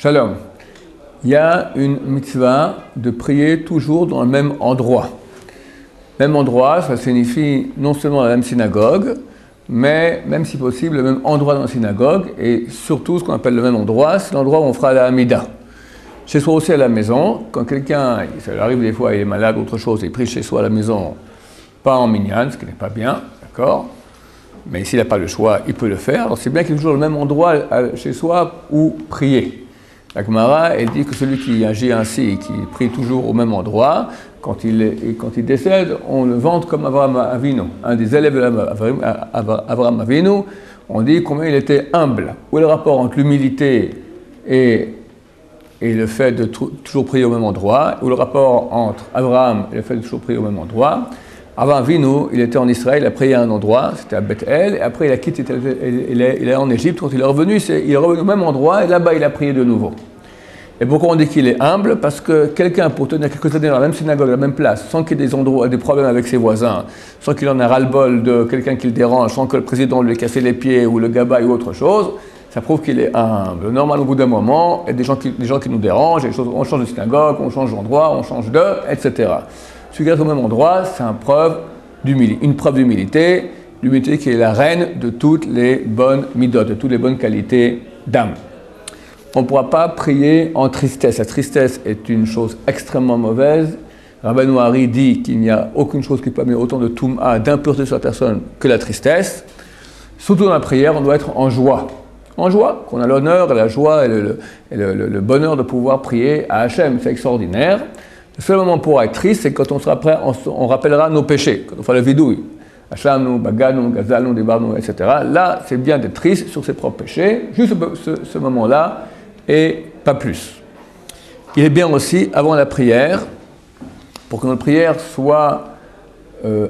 Shalom. Il y a une mitzvah de prier toujours dans le même endroit. Même endroit, ça signifie non seulement la même synagogue, mais même si possible, le même endroit dans la synagogue, et surtout ce qu'on appelle le même endroit, c'est l'endroit où on fera la Hamida. Chez soi aussi à la maison, quand quelqu'un, ça arrive des fois, il est malade, autre chose, il prie chez soi à la maison, pas en minyan, ce qui n'est pas bien, d'accord? Mais s'il n'a pas le choix, il peut le faire. Alors c'est bien qu'il y ait toujours le même endroit chez soi où prier. La Gemara, elle dit que celui qui agit ainsi, qui prie toujours au même endroit, quand il décède, on le vante comme Avraham Avinu. Un des élèves d'Avraham Avinu, on dit combien il était humble. Où est le rapport entre l'humilité et le fait de toujours prier au même endroit? Où est le rapport entre Abraham et le fait de toujours prier au même endroit? Avraham Avinu, il était en Israël, il a prié à un endroit, c'était à Bethel, et après il a quitté, il est en Égypte, quand il est revenu au même endroit, et là-bas il a prié de nouveau. Et pourquoi on dit qu'il est humble? Parce que quelqu'un, pour tenir quelques années dans la même synagogue, la même place, sans qu'il y ait des problèmes avec ses voisins, sans qu'il en ait ras-le-bol de quelqu'un qui le dérange, sans que le président lui ait cassé les pieds, ou le gabaï ou autre chose, ça prouve qu'il est humble. Normalement, au bout d'un moment, il y a des gens qui nous dérangent, on change de synagogue, on change d'endroit, on change etc. Celui qui reste au même endroit, c'est une preuve d'humilité, l'humilité qui est la reine de toutes les bonnes midot, de toutes les bonnes qualités d'âme. On ne pourra pas prier en tristesse. La tristesse est une chose extrêmement mauvaise. Rabbeinu Hari dit qu'il n'y a aucune chose qui peut amener autant de toum'a, d'impureté sur la personne que la tristesse. Surtout dans la prière, on doit être en joie. En joie, qu'on a l'honneur et la joie et le bonheur de pouvoir prier à Hachem, c'est extraordinaire. Le seul moment pour être triste, c'est quand on sera prêt, on rappellera nos péchés, quand on fera le vidouille. Hachamnu, Baganu, Gazalnu, Debarnu, etc. Là, c'est bien d'être triste sur ses propres péchés, juste ce moment-là, et pas plus. Il est bien aussi, avant la prière, pour que notre prière soit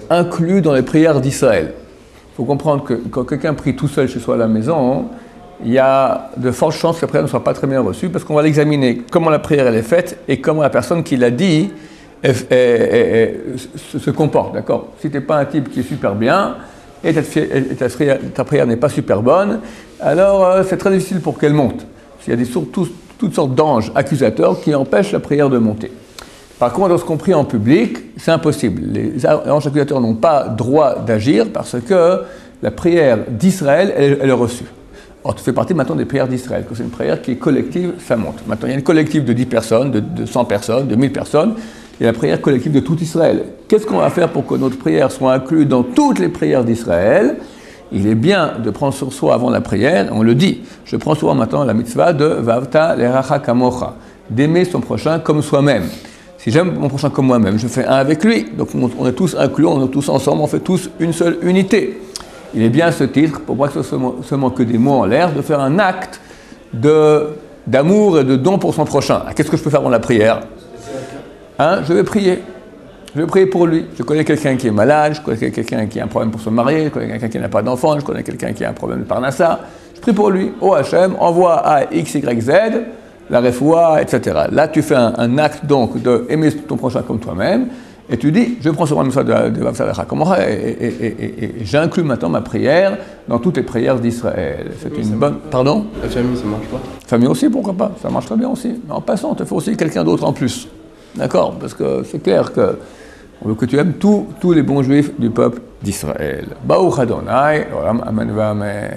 inclue dans les prières d'Israël. Il faut comprendre que quand quelqu'un prie tout seul chez soi à la maison, il y a de fortes chances que la prière ne soit pas très bien reçue, parce qu'on va l'examiner comment la prière elle est faite et comment la personne qui l'a dit se comporte, d'accord? Si tu n'es pas un type qui est super bien et ta prière n'est pas super bonne, alors c'est très difficile pour qu'elle monte. Il y a toutes sortes d'anges accusateurs qui empêchent la prière de monter. Par contre, lorsqu'on prie en public, c'est impossible. Les anges accusateurs n'ont pas droit d'agir parce que la prière d'Israël, elle est reçue. Or, tu fais partie maintenant des prières d'Israël. Quand c'est une prière qui est collective, ça monte. Maintenant, il y a une collective de 10 personnes, de 100 personnes, de 1000 personnes, et la prière collective de tout Israël. Qu'est-ce qu'on va faire pour que notre prière soit inclue dans toutes les prières d'Israël? Il est bien de prendre sur soi avant la prière, on le dit, je prends souvent maintenant la mitzvah de Vavta l'eracha kamocha, d'aimer son prochain comme soi-même. Si j'aime mon prochain comme moi-même, je fais un avec lui. Donc on est tous inclus, on est tous ensemble, on fait tous une seule unité. Il est bien à ce titre, pour pas que ce soit seulement que des mots en l'air, de faire un acte d'amour et de don pour son prochain. Qu'est-ce que je peux faire dans la prière? Je vais prier. Je vais prier pour lui. Je connais quelqu'un qui est malade, je connais quelqu'un qui a un problème pour se marier, je connais quelqu'un qui n'a pas d'enfant, je connais quelqu'un qui a un problème de parnassa. Je prie pour lui. Oh Hachem, envoie à X, Y, Z, la refoua, etc. Là, tu fais un acte donc d'aimer ton prochain comme toi-même, et tu dis, je prends sur moi de Vavsa Kamocha, et j'inclus maintenant ma prière dans toutes les prières d'Israël. C'est une bonne... Pardon? La famille, ça marche pas? La famille aussi, pourquoi pas? Ça marche très bien aussi. Mais en passant, il te faut aussi quelqu'un d'autre en plus. D'accord? Parce que c'est clair que on veut que tu aimes tous les bons juifs du peuple d'Israël. Baruch Adonai, Olam Amen V'Amen.